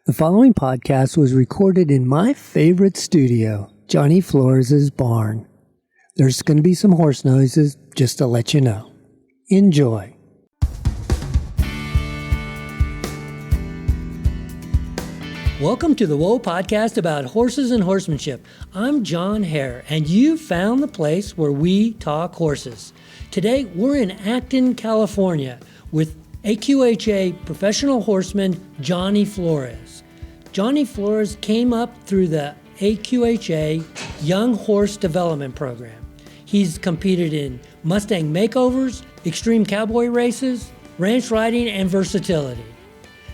The following podcast was recorded in my favorite studio, Johnny Flores' barn. There's going to be some horse noises, just to let you know. Enjoy. Welcome to the Whoa podcast about horses and horsemanship. I'm John Hare, and you found the place where we talk horses. Today, we're in Acton, California, with AQHA professional horseman Johnny Flores. Johnny Flores came up through the AQHA Young Horse Development Program. He's competed in Mustang makeovers, extreme cowboy races, ranch riding, and versatility.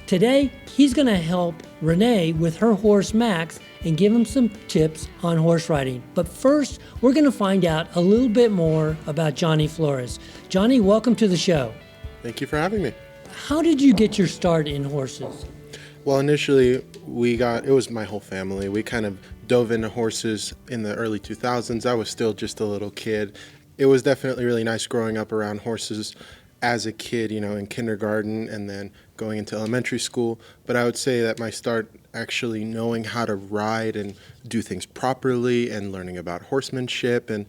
Today, he's going to help Renee with her horse Max and give him some tips on horse riding. But first, we're going to find out a little bit more about Johnny Flores. Johnny, welcome to the show. Thank you for having me. How did you get your start in horses? Well, initially, it was my whole family. We kind of dove into horses in the early 2000s. I was still just a little kid. It was definitely really nice growing up around horses as a kid, in kindergarten and then going into elementary school. But I would say that my start actually knowing how to ride and do things properly and learning about horsemanship and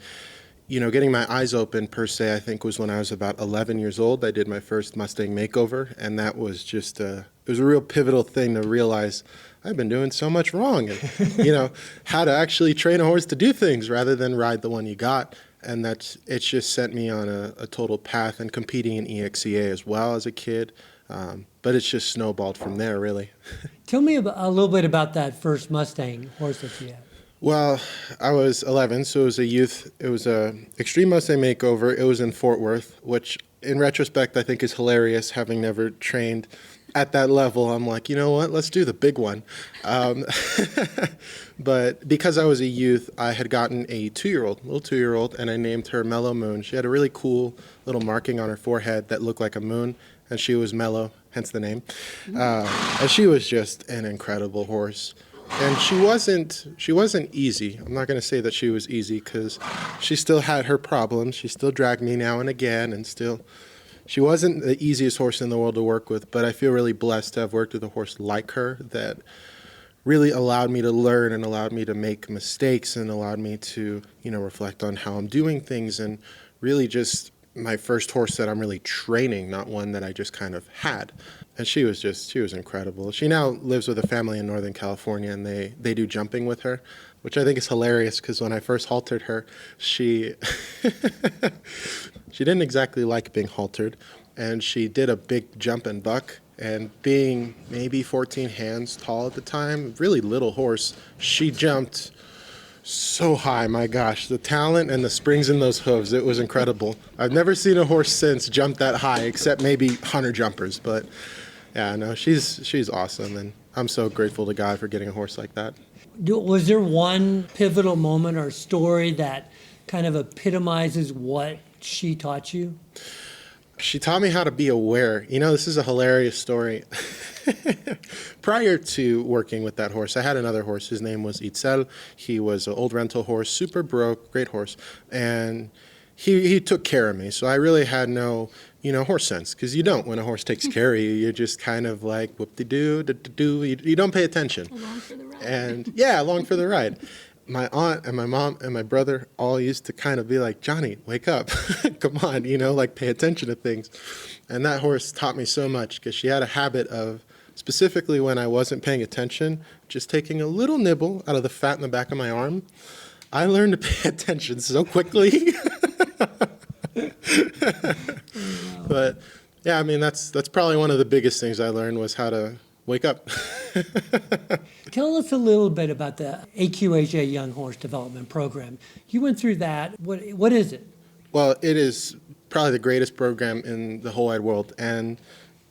getting my eyes open per se, I think was when I was about 11 years old. I did my first Mustang makeover, and that was just it was a real pivotal thing to realize I've been doing so much wrong, and how to actually train a horse to do things rather than ride the one you got. And it's just sent me on a total path, and competing in EXCA as well as a kid. But it's just snowballed from there, really. Tell me a little bit about that first Mustang horse that you had. Well, I was 11, so it was a extreme Mustang makeover. It was in Fort Worth, which in retrospect I think is hilarious, having never trained at that level. I'm like, you know what, let's do the big one. But because I was a youth, I had gotten a little two-year-old, and I named her Mellow Moon. She had a really cool little marking on her forehead that looked like a moon, and she was mellow, hence the name. And she was just an incredible horse. And she wasn't easy. I'm not going to say that she was easy, because she still had her problems. She still dragged me now and again, and she wasn't the easiest horse in the world to work with. But I feel really blessed to have worked with a horse like her that really allowed me to learn and allowed me to make mistakes and allowed me to, reflect on how I'm doing things, and really just my first horse that I'm really training, not one that I just kind of had. And she was incredible. She now lives with a family in Northern California, and they do jumping with her, which I think is hilarious, because when I first haltered her, she she didn't exactly like being haltered, and she did a big jump and buck. And being maybe 14 hands tall at the time, really little horse, she jumped so high. My gosh, the talent and the springs in those hooves, it was incredible. I've never seen a horse since jump that high, except maybe hunter jumpers. But yeah, no, she's awesome, and I'm so grateful to God for getting a horse like that. Was there one pivotal moment or story that kind of epitomizes what she taught you? She taught me how to be aware. This is a hilarious story. Prior to working with that horse, I had another horse. His name was Itzel. He was an old rental horse, super broke, great horse. And he took care of me. So I really had no, horse sense, because you don't. When a horse takes care of you, you're just kind of like, whoop-de-doo, da-da-doo. You don't pay attention. Along for the ride. And yeah, along for the ride. My aunt and my mom and my brother all used to kind of be like, Johnny, wake up. Come on, pay attention to things. And that horse taught me so much, because she had a habit of, specifically when I wasn't paying attention, just taking a little nibble out of the fat in the back of my arm. I learned to pay attention so quickly. But yeah, that's probably one of the biggest things I learned, was how to wake up. Tell us a little bit about the AQHA Young Horse Development Program. You went through that. What is it? Well, it is probably the greatest program in the whole wide world. And,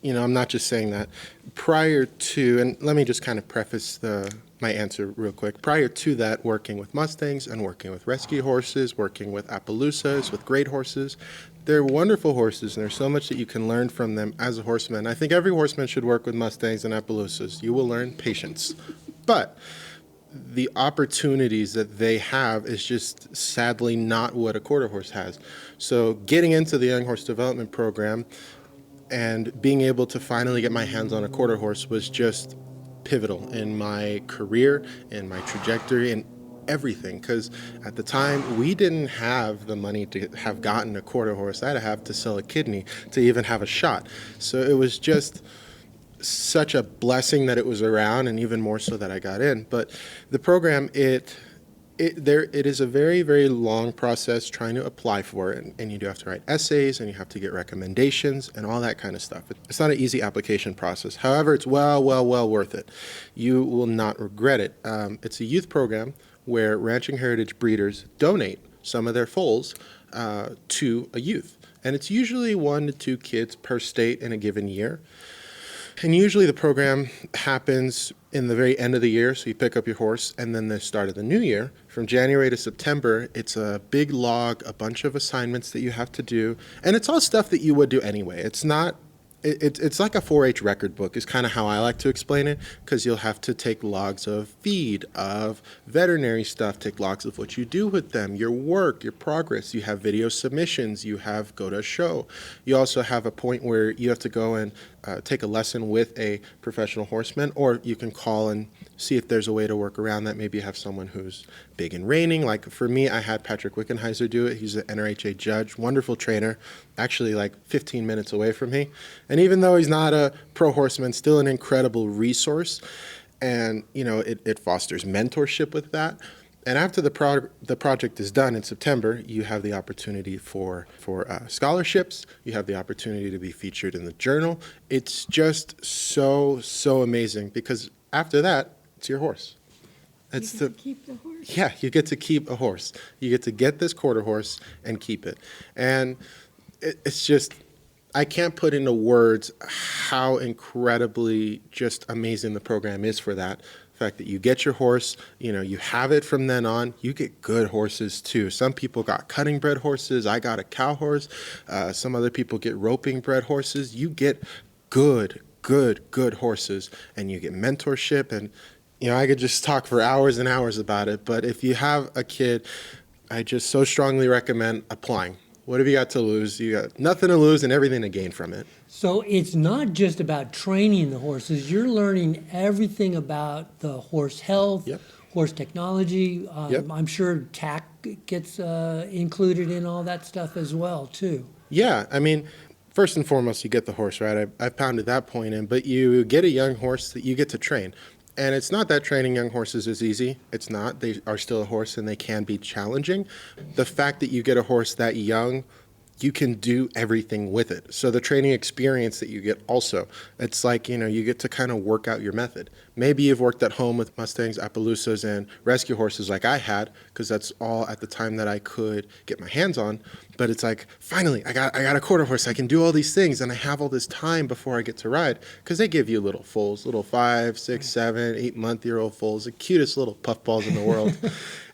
I'm not just saying that. Prior to, and let me just kind of preface my answer real quick. Prior to that, working with Mustangs and working with rescue horses, working with Appaloosas, with great horses, they're wonderful horses, and there's so much that you can learn from them as a horseman. I think every horseman should work with Mustangs and Appaloosas. You will learn patience. But the opportunities that they have is just sadly not what a quarter horse has. So getting into the Young Horse Development Program and being able to finally get my hands on a quarter horse was just pivotal in my career and my trajectory and everything, because at the time we didn't have the money to have gotten a quarter horse. I had to have to sell a kidney to even have a shot. So it was just such a blessing that it was around, and even more so that I got in. But the program, it is a very, very long process trying to apply for it, and you do have to write essays, and you have to get recommendations and all that kind of stuff. It's not an easy application process. However, it's well worth it. You will not regret it. It's a youth program where ranching heritage breeders donate some of their foals to a youth, and it's usually 1 to 2 kids per state in a given year. And usually the program happens in the very end of the year, so you pick up your horse, and then the start of the new year. From January to September, it's a big log, a bunch of assignments that you have to do, and it's all stuff that you would do anyway. It's not, it's like a 4-H record book is kind of how I like to explain it, because you'll have to take logs of feed, of veterinary stuff, take logs of what you do with them, your work, your progress. You have video submissions, you have go to a show. You also have a point where you have to go and take a lesson with a professional horseman, or you can call and see if there's a way to work around that. Maybe you have someone who's big in reining. Like for me, I had Patrick Wickenheiser do it. He's an NRHA judge, wonderful trainer, actually like 15 minutes away from me. And even though he's not a pro horseman, still an incredible resource. And, you know, it fosters mentorship with that. And after the project is done in September, you have the opportunity for scholarships. You have the opportunity to be featured in the journal. It's just so amazing, because after that, it's your horse. It's to keep the horse. Yeah, you get to keep a horse. You get to get this quarter horse and keep it. And it's just, I can't put into words how incredibly just amazing the program is for that. Fact that you get your horse, you know, you have it from then on. You get good horses too. Some people got cutting bred horses. I got a cow horse. Some other people get roping bred horses. You get good horses, and you get mentorship. And you know, I could just talk for hours and hours about it. But if you have a kid, I just so strongly recommend applying. What have you got to lose? You got nothing to lose and everything to gain from it. So it's not just about training the horses. You're learning everything about the horse health, Yep. horse technology. Yep. I'm sure tack gets included in all that stuff as well, too. Yeah, I mean, first and foremost, you get the horse, right? I've pounded that point in, but you get a young horse that you get to train. And it's not that training young horses is easy. It's not. They are still a horse, and they can be challenging. The fact that you get a horse that young, you can do everything with it. So the training experience that you get also, it's like, you know, you get to kind of work out your method. Maybe you've worked at home with Mustangs, Appaloosas, and rescue horses like I had, because that's all at the time that I could get my hands on. But it's like, finally, I got a quarter horse. I can do all these things, and I have all this time before I get to ride, because they give you little foals, little 5, 6, 7, 8-month-year-old foals, the cutest little puffballs in the world.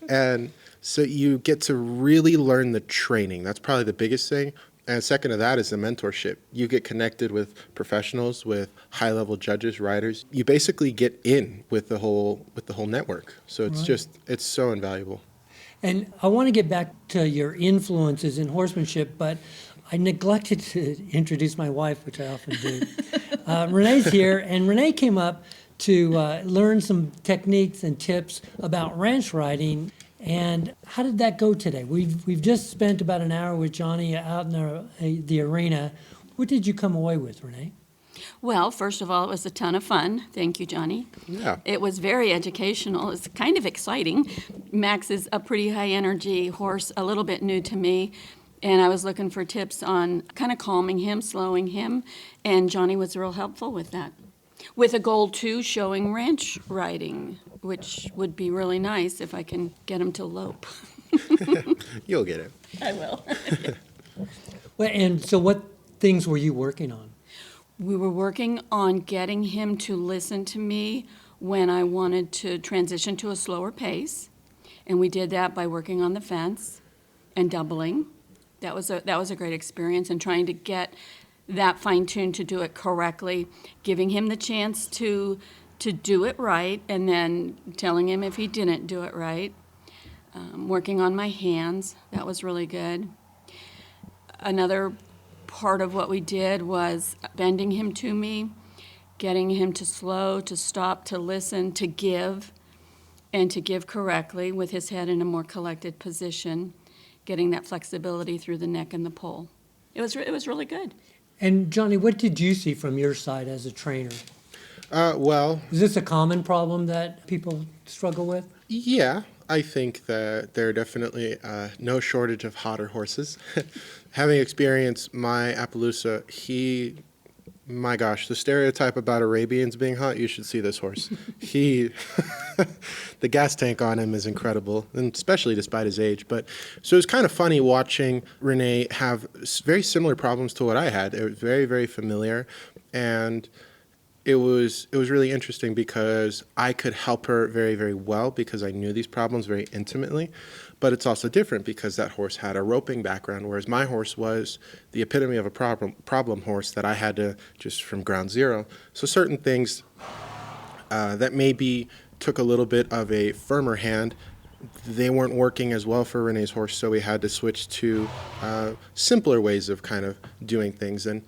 And so you get to really learn the training. That's probably the biggest thing. And second to that is the mentorship. You get connected with professionals, with high-level judges, riders. You basically get in with the whole network. So it's just, it's so invaluable. And I want to get back to your influences in horsemanship, but I neglected to introduce my wife, which I often do. Renee's here, and Renee came up to learn some techniques and tips about ranch riding. And how did that go today? We've just spent about an hour with Johnny out in the arena. What did you come away with, Renee? Well, first of all, it was a ton of fun. Thank you, Johnny. Yeah. It was very educational. It's kind of exciting. Max is a pretty high-energy horse, a little bit new to me, and I was looking for tips on kind of calming him, slowing him, and Johnny was real helpful with that. With a goal, too, showing ranch riding, which would be really nice if I can get him to lope. You'll get it. I will. Well, and so what things were you working on? We were working on getting him to listen to me when I wanted to transition to a slower pace, and we did that by working on the fence and doubling. That was a great experience, and trying to get that fine-tuned to do it correctly, giving him the chance to do it right, and then telling him if he didn't do it right. Working on my hands, that was really good. Another part of what we did was bending him to me getting him to slow, to stop, to listen, to give, and to give correctly with his head in a more collected position, getting that flexibility through the neck and the poll. It was really good. And Johnny, what did you see from your side as a trainer? Well, Is this a common problem that people struggle with? yeah, I think that there are definitely no shortage of hotter horses. Having experienced my Appaloosa, my gosh, the stereotype about Arabians being hot, you should see this horse. The gas tank on him is incredible, and especially despite his age. But so it was kind of funny watching Renee have very similar problems to what I had. It was very, very familiar, and it was really interesting because I could help her very, very well because I knew these problems very intimately. But it's also different because that horse had a roping background, whereas my horse was the epitome of a problem horse that I had to just from ground zero. So certain things that maybe took a little bit of a firmer hand, they weren't working as well for Renee's horse, so we had to switch to simpler ways of kind of doing things. And,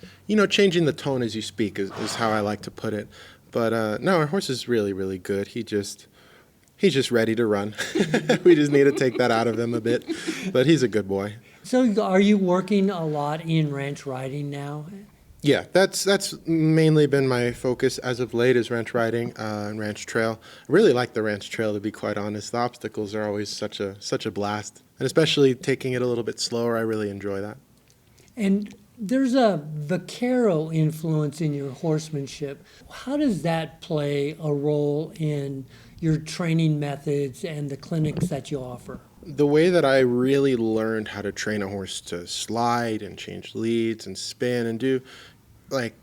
changing the tone as you speak is how I like to put it. But no, our horse is really, really good. He's just ready to run. We just need to take that out of him a bit. But he's a good boy. So are you working a lot in ranch riding now? Yeah, that's mainly been my focus as of late is ranch riding and ranch trail. I really like the ranch trail, to be quite honest. The obstacles are always such a blast. And especially taking it a little bit slower, I really enjoy that. And there's a vaquero influence in your horsemanship. How does that play a role in your training methods and the clinics that you offer? The way that I really learned how to train a horse to slide and change leads and spin and do like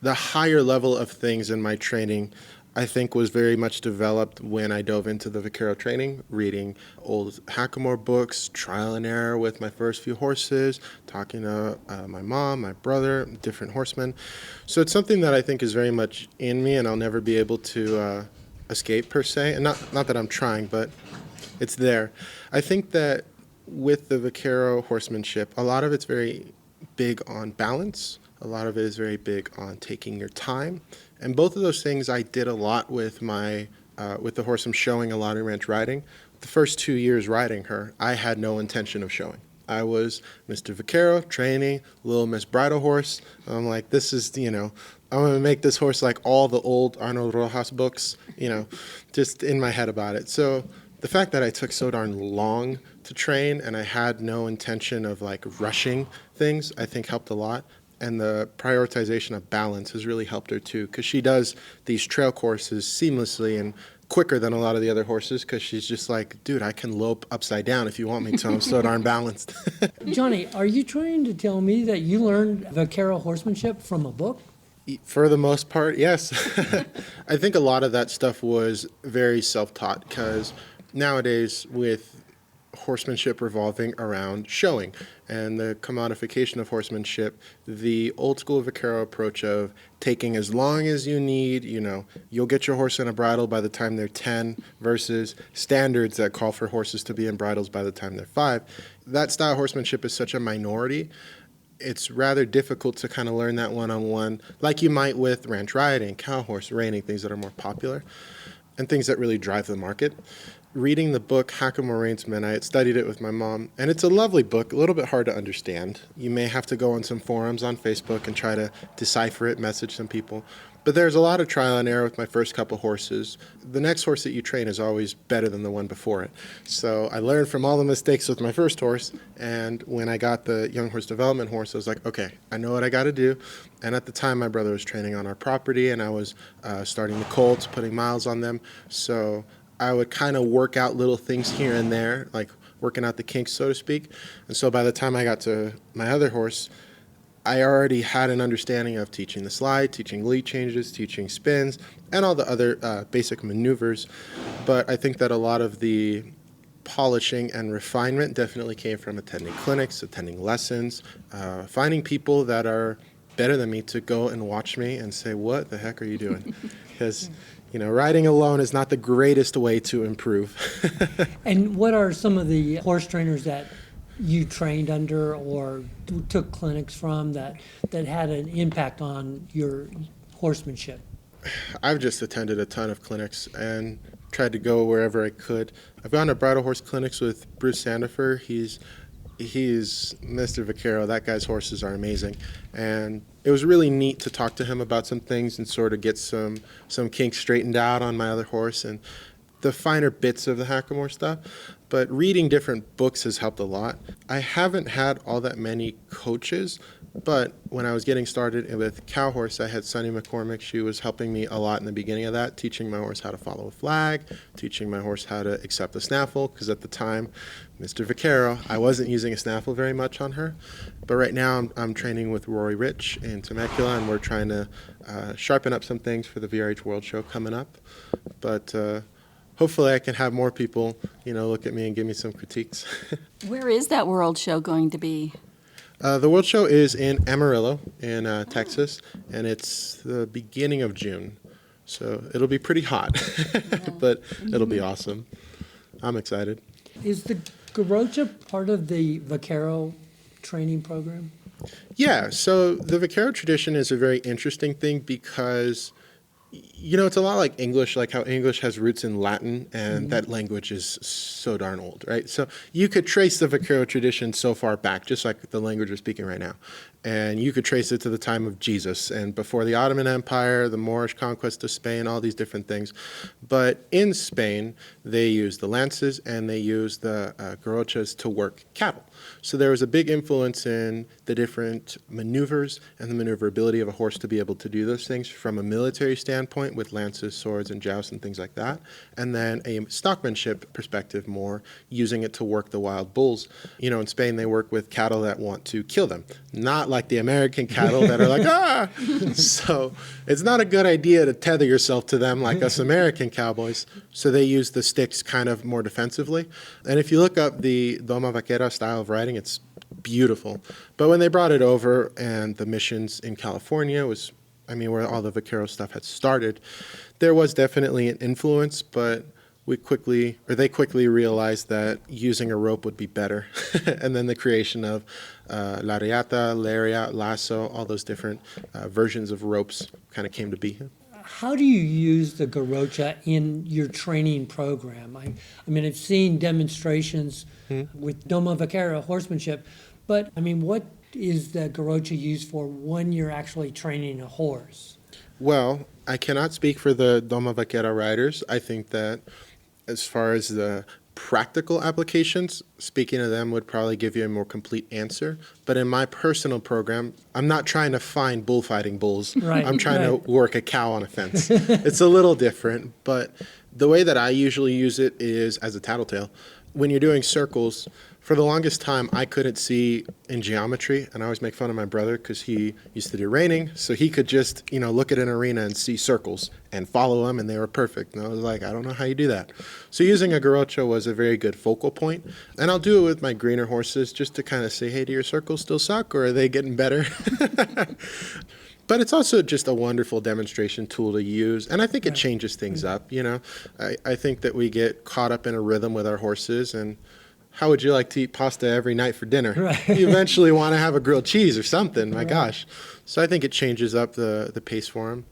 the higher level of things in my training, I think was very much developed when I dove into the vaquero training, reading old Hackamore books, trial and error with my first few horses, talking to my mom, my brother, different horsemen. So it's something that I think is very much in me and I'll never be able to escape per se. And not that I'm trying, but it's there. I think that with the vaquero horsemanship, a lot of it's very big on balance. A lot of it is very big on taking your time. And both of those things I did a lot with with the horse I'm showing a lot in ranch riding. The first 2 years riding her, I had no intention of showing. I was Mr. Vaquero, training, Little Miss Bridle Horse. I'm like, this is, I'm going to make this horse like all the old Arnold Rojas books, just in my head about it. So the fact that I took so darn long to train and I had no intention of like rushing things, I think helped a lot. And the prioritization of balance has really helped her too, because she does these trail courses seamlessly and quicker than a lot of the other horses, because she's just like, dude, I can lope upside down if you want me to. I'm so darn balanced. Johnny, are you trying to tell me that you learned vaquero horsemanship from a book? For the most part, yes. I think a lot of that stuff was very self-taught, because nowadays with horsemanship revolving around showing and the commodification of horsemanship, the old school vaquero approach of taking as long as you need, you'll get your horse in a bridle by the time they're 10 versus standards that call for horses to be in bridles by the time they're 5. That style of horsemanship is such a minority. It's rather difficult to kind of learn that one-on-one like you might with ranch riding, cow horse reining, things that are more popular and things that really drive the market. Reading the book Hackamore Reinsman, I had studied it with my mom, and it's a lovely book, a little bit hard to understand. You may have to go on some forums on Facebook and try to decipher it, message some people. But there's a lot of trial and error with my first couple horses. The next horse that you train is always better than the one before it. So I learned from all the mistakes with my first horse, and when I got the young horse development horse, I was like, okay, I know what I got to do. And at the time, my brother was training on our property, and I was starting the colts, putting miles on them. So I would kind of work out little things here and there, like working out the kinks, so to speak. And so by the time I got to my other horse, I already had an understanding of teaching the slide, teaching lead changes, teaching spins, and all the other basic maneuvers. But I think that a lot of the polishing and refinement definitely came from attending clinics, attending lessons, finding people that are better than me to go and watch me and say, what the heck are you doing? Because riding alone is not the greatest way to improve. And what are some of the horse trainers that you trained under or took clinics from that had an impact on your horsemanship? I've just attended a ton of clinics and tried to go wherever I could. I've gone to bridle horse clinics with Bruce Sandifer. He's Mr. Vaquero. That guy's horses are amazing. And it was really neat to talk to him about some things and sort of get some kinks straightened out on my other horse and the finer bits of the hackamore stuff. But reading different books has helped a lot. I haven't had all that many coaches, but when I was getting started with cow horse, I had Sunny McCormick. She was helping me a lot in the beginning of that, teaching my horse how to follow a flag, teaching my horse how to accept a snaffle, because at the time, Mr. Vaquero, I wasn't using a snaffle very much on her. But right now, I'm training with Rory Rich in Temecula, and we're trying to sharpen up some things for the VRH World Show coming up. But hopefully I can have more people, look at me and give me some critiques. Where is that World Show going to be? The World Show is in Amarillo in Texas, and it's the beginning of June. So it'll be pretty hot, but it'll be awesome. I'm excited. Is the Garocha part of the Vaquero training program? Yeah, so the Vaquero tradition is a very interesting thing because it's a lot like English, like how English has roots in Latin, and that language is so darn old, right? So you could trace the Vaquero tradition so far back, just like the language we're speaking right now. And you could trace it to the time of Jesus and before the Ottoman Empire, the Moorish conquest of Spain, all these different things. But in Spain, they used the lances and they used the garochas to work cattle. So there was a big influence in the different maneuvers and the maneuverability of a horse to be able to do those things from a military standpoint with lances, swords, and jousts and things like that. And then a stockmanship perspective more, using it to work the wild bulls. In Spain, they work with cattle that want to kill them, not like the American cattle that are like, ah! So it's not a good idea to tether yourself to them like us American cowboys. So they use the sticks kind of more defensively. And if you look up the Doma Vaquera style of riding, it's beautiful. But when they brought it over and the missions in California was, where all the Vaquero stuff had started, there was definitely an influence, but they quickly realized that using a rope would be better. And then the creation of la riata, lariat, lasso, all those different versions of ropes kind of came to be. How do you use the Garocha in your training program? I've seen demonstrations with Doma Vaquera horsemanship, but what is the Garocha used for when you're actually training a horse? Well, I cannot speak for the Doma Vaquera riders. I think that as far as the practical applications, speaking of them would probably give you a more complete answer. But in my personal program, I'm not trying to find bullfighting bulls. Right, I'm trying to work a cow on a fence. It's a little different, but the way that I usually use it is as a tattletale. When you're doing circles, for the longest time, I couldn't see in geometry, and I always make fun of my brother because he used to do reining, so he could just, look at an arena and see circles and follow them, and they were perfect. And I was like, I don't know how you do that. So using a Garocha was a very good focal point, and I'll do it with my greener horses just to kind of say, hey, do your circles still suck, or are they getting better? But it's also just a wonderful demonstration tool to use, and I think it changes things up, I think that we get caught up in a rhythm with our horses, and how would you like to eat pasta every night for dinner? Right. You eventually want to have a grilled cheese or something, my gosh. So I think it changes up the pace for them.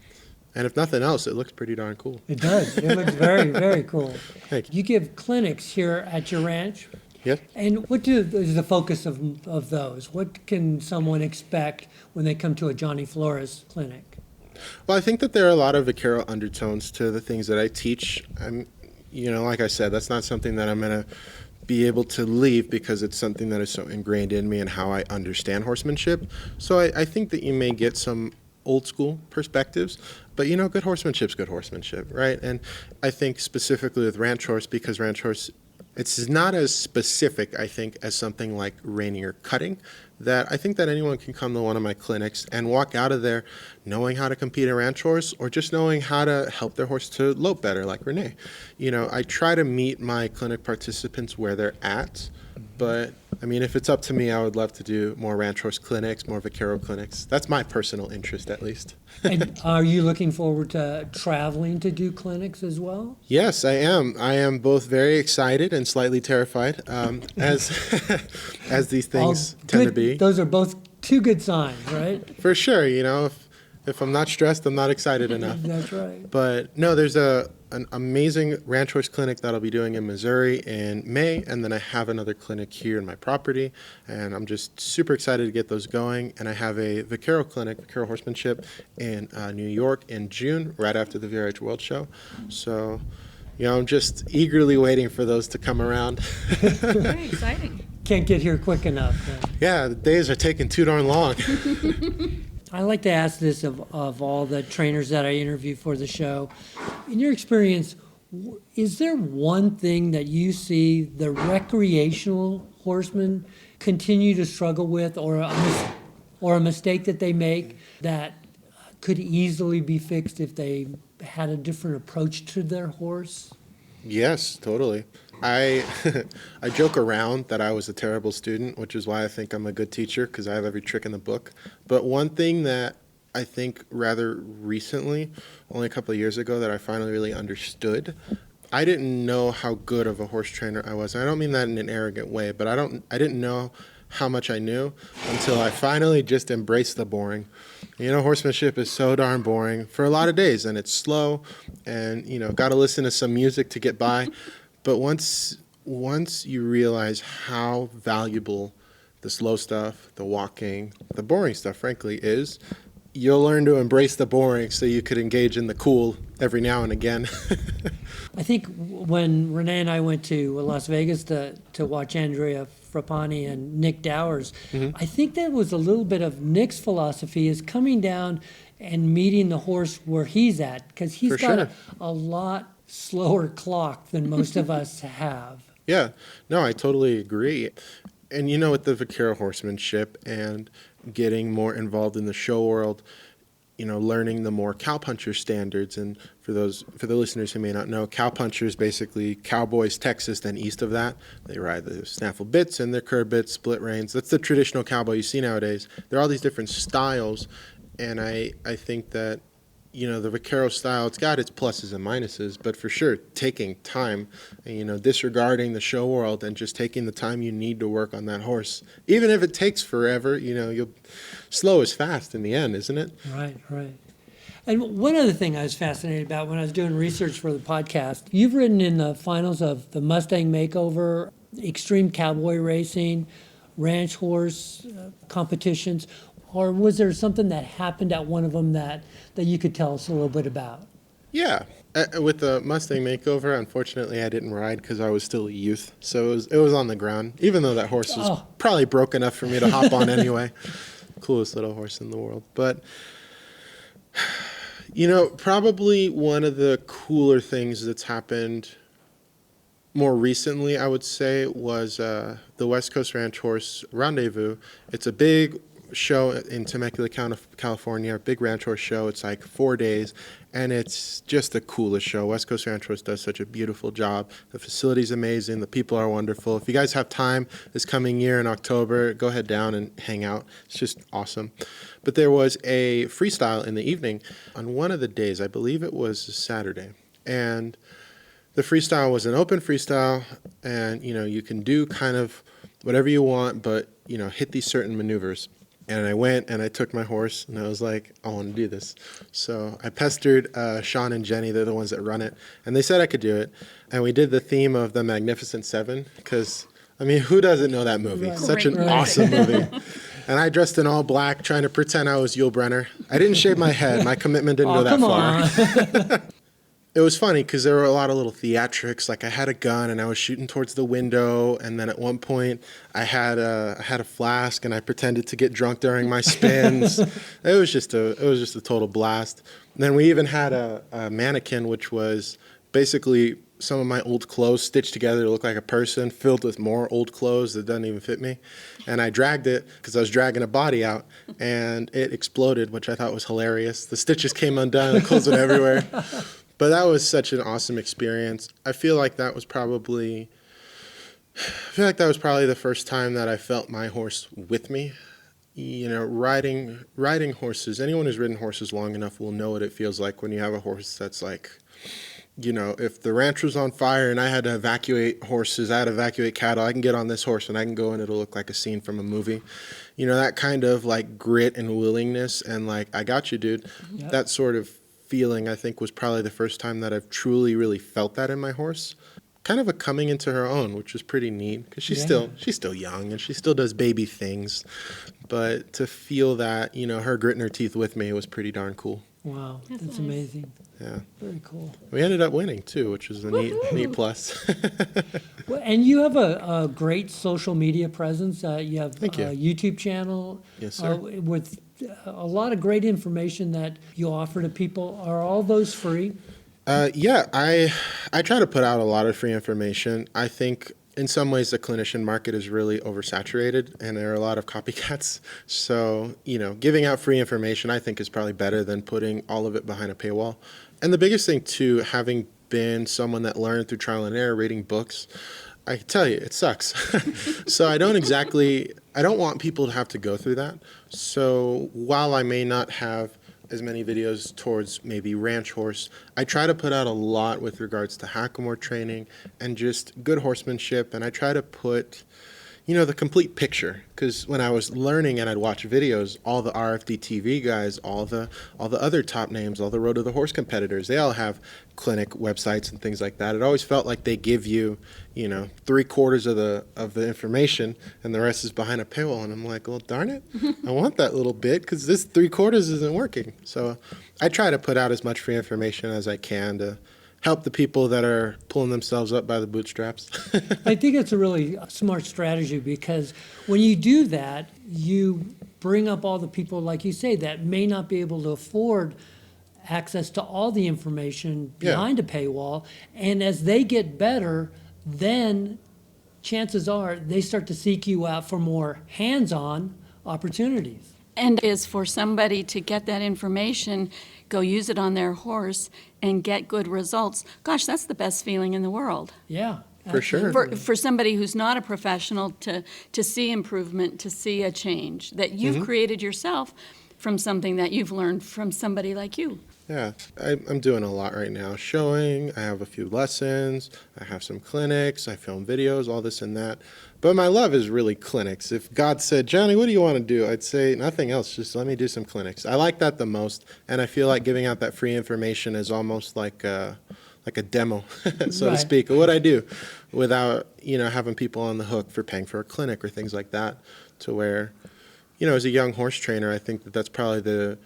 And if nothing else, it looks pretty darn cool. It does. It looks very, very cool. Thank you. You give clinics here at your ranch. Yep. And what is the focus of those? What can someone expect when they come to a Johnny Flores clinic? Well, I think that there are a lot of Vaquero undertones to the things that I teach. Like I said, that's not something that I'm going to be able to leave because it's something that is so ingrained in me and how I understand horsemanship. So I think that you may get some old school perspectives, but good horsemanship's good horsemanship, right? And I think specifically with ranch horse, because ranch horse, it's not as specific, I think, as something like reining or cutting, that I think that anyone can come to one of my clinics and walk out of there knowing how to compete a ranch horse or just knowing how to help their horse to lope better, like Renee. I try to meet my clinic participants where they're at, but if it's up to me, I would love to do more ranch horse clinics, more Vaquero clinics. That's my personal interest, at least. And are you looking forward to traveling to do clinics as well? Yes, I am. I am both very excited and slightly terrified, as as these things tend to be. Those are both two good signs, right? For sure. If If I'm not stressed, I'm not excited enough. That's right. But no, there's an amazing ranch horse clinic that I'll be doing in Missouri in May, and then I have another clinic here in my property, and I'm just super excited to get those going. And I have a Vaquero clinic, Vaquero Horsemanship, in New York in June, right after the VRH World Show. So, I'm just eagerly waiting for those to come around. Very exciting. Can't get here quick enough. Yeah, the days are taking too darn long. I like to ask this of all the trainers that I interview for the show. In your experience, is there one thing that you see the recreational horsemen continue to struggle with, or a mistake that they make that could easily be fixed if they had a different approach to their horse? Yes, totally. I I joke around that I was a terrible student, which is why I think I'm a good teacher, because I have every trick in the book. But one thing that I think rather recently, only a couple of years ago, that I finally really understood, I didn't know how good of a horse trainer I was. And I don't mean that in an arrogant way, but I didn't know how much I knew until I finally just embraced the boring. Horsemanship is so darn boring for a lot of days, and it's slow, and got to listen to some music to get by. But once you realize how valuable the slow stuff, the walking, the boring stuff, frankly, is, you'll learn to embrace the boring so you could engage in the cool every now and again. I think when Renee and I went to Las Vegas to watch Andrea Frappani and Nick Dowers, I think that was a little bit of Nick's philosophy, is coming down and meeting the horse where he's at, because he's got a lot slower clock than most of us have. Yeah, no, I totally agree. And with the Vaquero horsemanship and getting more involved in the show world, learning the more cowpuncher standards. And for the listeners who may not know, cowpuncher is basically cowboys Texas, then east of that. They ride the snaffle bits and their curb bits, split reins. That's the traditional cowboy you see nowadays. There are all these different styles, and I think that the Vaquero style, it's got its pluses and minuses, but for sure, taking time, disregarding the show world and just taking the time you need to work on that horse. Even if it takes forever, you'll slow is fast in the end, isn't it? Right. And one other thing I was fascinated about when I was doing research for the podcast, you've ridden in the finals of the Mustang Makeover, Extreme Cowboy Racing, Ranch Horse competitions. Or was there something that happened at one of them that you could tell us a little bit about? Yeah. With the Mustang Makeover, unfortunately, I didn't ride because I was still a youth. So it was on the ground, even though that horse was probably broke enough for me to hop on anyway. Coolest little horse in the world. But, probably one of the cooler things that's happened more recently, I would say, was the West Coast Ranch Horse Rendezvous. It's a big show in Temecula, California, a big ranch horse show. It's like 4 days, and it's just the coolest show. West Coast Ranch Horse does such a beautiful job. The facility's amazing. The people are wonderful. If you guys have time this coming year in October, go head down and hang out. It's just awesome. But there was a freestyle in the evening on one of the days. I believe it was Saturday. And the freestyle was an open freestyle, and, you can do kind of whatever you want, but, hit these certain maneuvers. And I went and I took my horse and I was like, I want to do this. So I pestered Sean and Jenny, they're the ones that run it, and they said I could do it. And we did the theme of the Magnificent Seven, because, who doesn't know that movie? Right. Such an awesome movie. And I dressed in all black, trying to pretend I was Yul Brynner. I didn't shave my head. My commitment didn't go that far. It was funny because there were a lot of little theatrics. Like I had a gun and I was shooting towards the window, and then at one point I had a flask and I pretended to get drunk during my spins. It was just a total blast. And then we even had a mannequin, which was basically some of my old clothes stitched together to look like a person, filled with more old clothes that doesn't even fit me. And I dragged it because I was dragging a body out, and it exploded, which I thought was hilarious. The stitches came undone and the clothes went everywhere. But that was such an awesome experience. I feel like that was probably the first time that I felt my horse with me. Riding horses, anyone who's ridden horses long enough will know what it feels like when you have a horse that's like if the ranch was on fire and I had to evacuate horses, I had to evacuate cattle, I can get on this horse and I can go and it'll look like a scene from a movie. That kind of like grit and willingness and like, I got you, dude. Yep. That sort of feeling, I think, was probably the first time that I've truly, really felt that in my horse. Kind of a coming into her own, which was pretty neat because she's still young and she still does baby things. But to feel that, her gritting her teeth with me was pretty darn cool. Wow, that's nice. Amazing. Yeah. Very cool. We ended up winning too, which was a neat plus. Well, and you have a great social media presence. You have Thank you. a YouTube channel. Yes, sir. With a lot of great information that you offer to people. Are all those free? Yeah, I try to put out a lot of free information. I think in some ways the clinician market is really oversaturated and there are a lot of copycats. So, giving out free information I think is probably better than putting all of it behind a paywall. And the biggest thing too, having been someone that learned through trial and error, reading books, I can tell you, it sucks. So I don't want people to have to go through that. So while I may not have as many videos towards maybe ranch horse, I try to put out a lot with regards to hackamore training and just good horsemanship. And I try to put, the complete picture. Because when I was learning and I'd watch videos, all the RFD TV guys, all the other top names, all the Road to the Horse competitors, they all have clinic websites and things like that. It always felt like they give you, 3/4 of the information and the rest is behind a paywall. And I'm like, well, darn it, I want that little bit because this 3/4 isn't working. So I try to put out as much free information as I can to help the people that are pulling themselves up by the bootstraps. I think it's a really smart strategy because when you do that, you bring up all the people, like you say, that may not be able to afford access to all the information behind a paywall. And as they get better, then chances are they start to seek you out for more hands-on opportunities. And is for somebody to get that information, go use it on their horse, and get good results. Gosh, that's the best feeling in the world. Yeah. For sure. For somebody who's not a professional to see improvement, to see a change that you've created yourself from something that you've learned from somebody like you. Yeah, I'm doing a lot right now. Showing, I have a few lessons, I have some clinics, I film videos, all this and that. But my love is really clinics. If God said, Johnny, what do you want to do? I'd say nothing else, just let me do some clinics. I like that the most, and I feel like giving out that free information is almost like a demo, so to speak, of what I do without, having people on the hook for paying for a clinic or things like that, to where, as a young horse trainer, I think that's probably the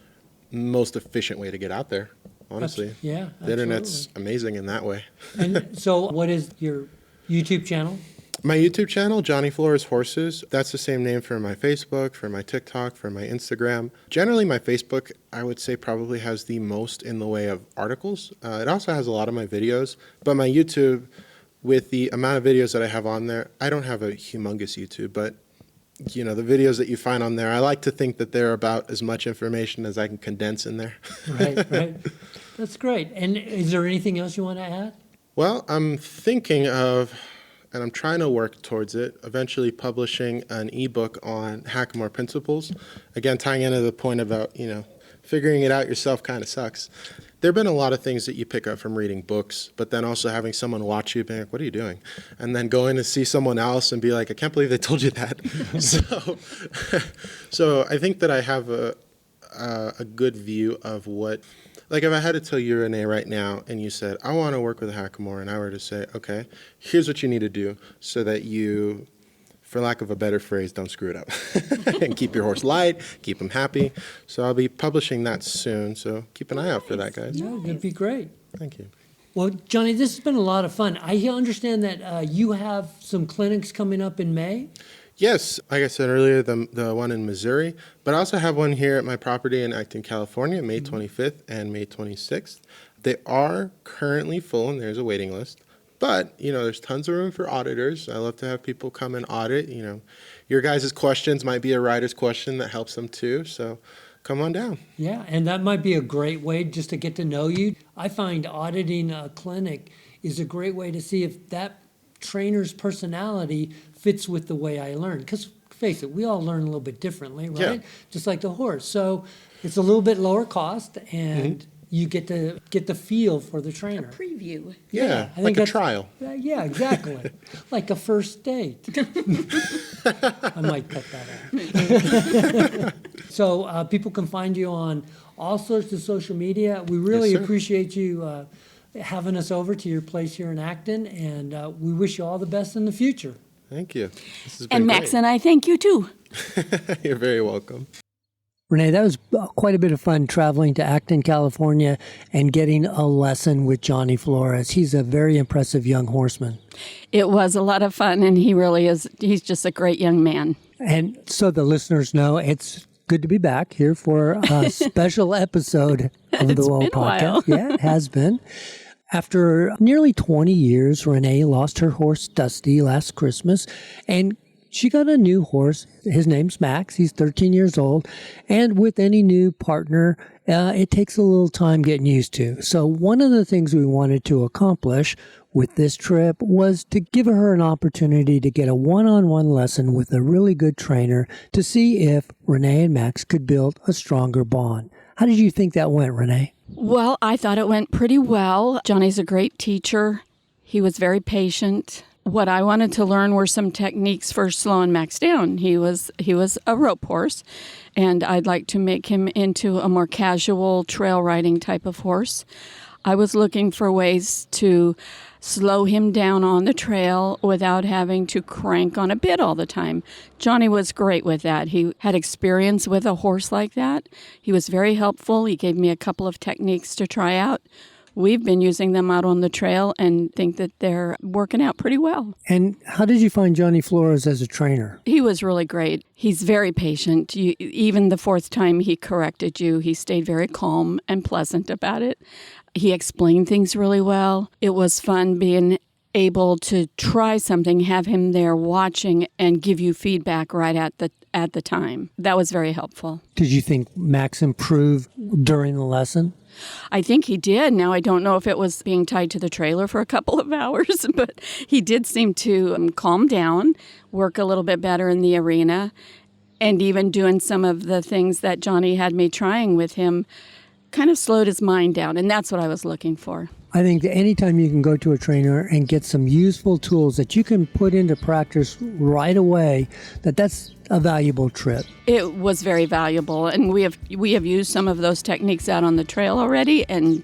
most efficient way to get out there, honestly. Yeah, the internet's amazing in that way. And so what is your YouTube channel? My YouTube channel, Johnny Flores Horses, that's the same name for my Facebook, for my TikTok, for my Instagram. Generally, my Facebook, I would say, probably has the most in the way of articles. It also has a lot of my videos, but my YouTube, with the amount of videos that I have on there, I don't have a humongous YouTube, but the videos that you find on there, I like to think that they're about as much information as I can condense in there. Right. That's great. And is there anything else you want to add? Well, I'm thinking of, and I'm trying to work towards it, eventually publishing an ebook on hackamore principles. Again, tying into the point about, figuring it out yourself kind of sucks. There have been a lot of things that you pick up from reading books, but then also having someone watch you being like, what are you doing? And then going to see someone else and be like, I can't believe they told you that. So I think that I have a good view of what, like if I had to tell you, Renee, right now, and you said, I want to work with a hackamore, and I were to say, okay, here's what you need to do so that you, for lack of a better phrase, don't screw it up. And keep your horse light, keep him happy. So I'll be publishing that soon, so keep an eye out for that, guys. Yeah, that'd be great. Thank you. Well, Johnny, this has been a lot of fun. I understand that you have some clinics coming up in May. Yes, like I said earlier, the one in Missouri, but I also have one here at my property in Acton, California, May 25th and May 26th. They are currently full, and there's a waiting list. But, there's tons of room for auditors. I love to have people come and audit. Your guys' questions might be a rider's question that helps them too. So come on down. Yeah, and that might be a great way just to get to know you. I find auditing a clinic is a great way to see if that trainer's personality fits with the way I learn. Because face it, we all learn a little bit differently, right? Yeah. Just like the horse. So it's a little bit lower cost and you get to get the feel for the trainer. Preview. Yeah, I like think a trial. Yeah, exactly. Like a first date. I might cut that out. So people can find you on all sorts of social media. We really Yes, sir. appreciate you having us over to your place here in Acton, and we wish you all the best in the future. Thank you. This has been And Max great. and I thank you too. You're very welcome. Renee, that was quite a bit of fun traveling to Acton, California, and getting a lesson with Johnny Flores. He's a very impressive young horseman. It was a lot of fun, and he really is. He's just a great young man. And so the listeners know, it's good to be back here for a special episode of the WOW been a while. podcast. Yeah, it has been. After nearly 20 years, Renee lost her horse, Dusty, last Christmas, and she got a new horse. His name's Max. He's 13 years old. And with any new partner, it takes a little time getting used to. So one of the things we wanted to accomplish with this trip was to give her an opportunity to get a one-on-one lesson with a really good trainer to see if Renee and Max could build a stronger bond. How did you think that went, Renee? Well, I thought it went pretty well. Johnny's a great teacher. He was very patient. What I wanted to learn were some techniques for slowing Max down. He was a rope horse, and I'd like to make him into a more casual trail riding type of horse. I was looking for ways to slow him down on the trail without having to crank on a bit all the time. Johnny was great with that. He had experience with a horse like that. He was very helpful. He gave me a couple of techniques to try out. We've been using them out on the trail and think that they're working out pretty well. And how did you find Johnny Flores as a trainer? He was really great. He's very patient. Even the fourth time he corrected you, he stayed very calm and pleasant about it. He explained things really well. It was fun being able to try something, have him there watching and give you feedback right at the time. That was very helpful. Did you think Max improved during the lesson? I think he did. Now, I don't know if it was being tied to the trailer for a couple of hours, but he did seem to calm down, work a little bit better in the arena, and even doing some of the things that Johnny had me trying with him kind of slowed his mind down, and that's what I was looking for. I think that anytime you can go to a trainer and get some useful tools that you can put into practice right away, that's a valuable trip. It was very valuable, and we have used some of those techniques out on the trail already, and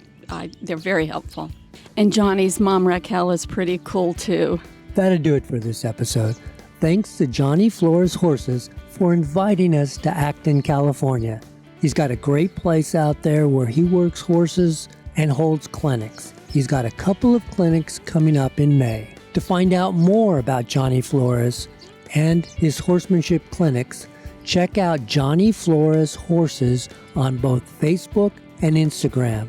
they're very helpful. And Johnny's mom, Raquel, is pretty cool, too. That'll do it for this episode. Thanks to Johnny Flores Horses for inviting us to Acton, California. He's got a great place out there where he works horses and holds clinics. He's got a couple of clinics coming up in May. To find out more about Johnny Flores and his horsemanship clinics, check out Johnny Flores Horses on both Facebook and Instagram.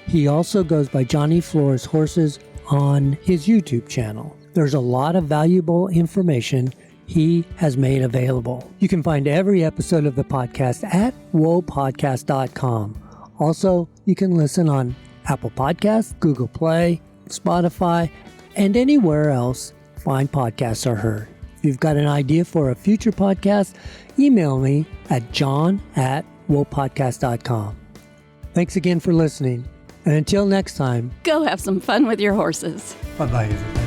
He also goes by Johnny Flores Horses on his YouTube channel. There's a lot of valuable information he has made available. You can find every episode of the podcast at wowpodcast.com. Also, you can listen on Apple Podcasts, Google Play, Spotify, and anywhere else fine podcasts are heard. If you've got an idea for a future podcast, email me at john@wowpodcast.com. Thanks again for listening. And until next time, Go have some fun with your horses. bye-bye, everybody.